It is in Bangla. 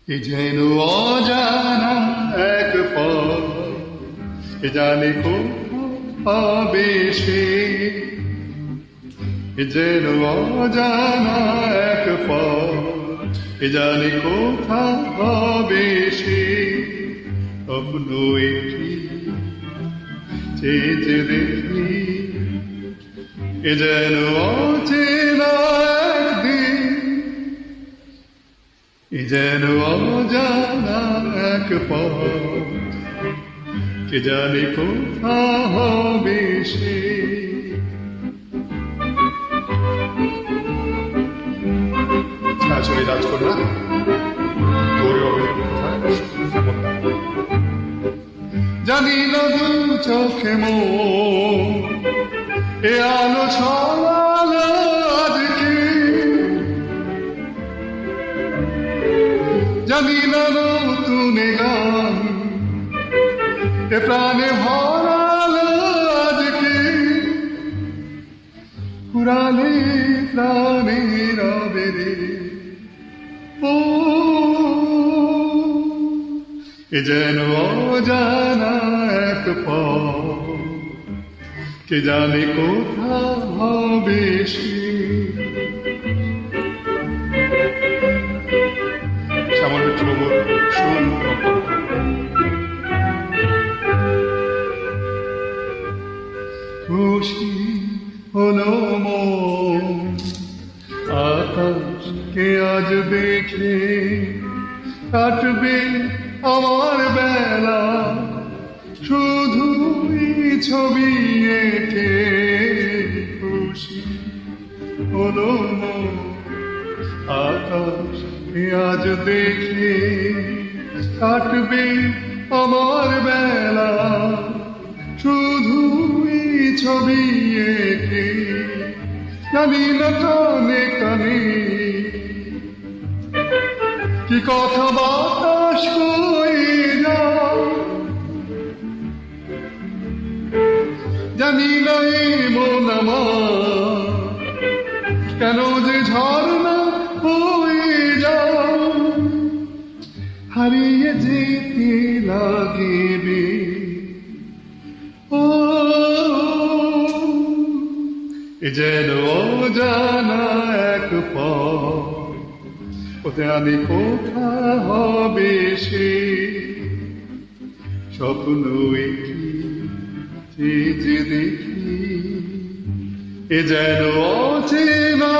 এ যেন অজানা এক পথ, কে জানে পাবে সে। এ যেন অজানা এক পথ, কে জানে কোথা হবে সে। স্বপ্ন একটি চেয়ে দেখি, এ যেন অচেনা একদিন, এ যেন অজানা এক পথ, কে জানে কোথা হবে সে। আসলে রাজকন্যা জানি না দু চোখে মন এ আলো ছড়ালো আজকে, জানি না নতুন গান এ প্রাণে হারালো আজকে। পুরালে প্রাণে রবে রে ও, এ যেন অজানা এক পথ, কে জানে কোথা হবে সে। শ্যামল মিত্রবাবুর সুর। খুশি হলো মন আকাশকে আজ দেখে, কাটবে আমার বেলা শুধুই ছবি এঁকে। খুশি হলো মন আকাশকে আজ দেখে, কাটবে আমার বেলা শুধুই ছবি এঁকে। জানি না কানে কানে কি কথা বাতাস কয়ে যায়, জানি না এই মন আমার কেন যে ঝর্ণা হয়ে যায়। হারিয়ে যেতে লাগিবে ও, এ যেন অজানা এক পথ, ওতে আমি কোথা হবে সে। স্বপ্ন একটি যে দেখি, এ যেন অচেনা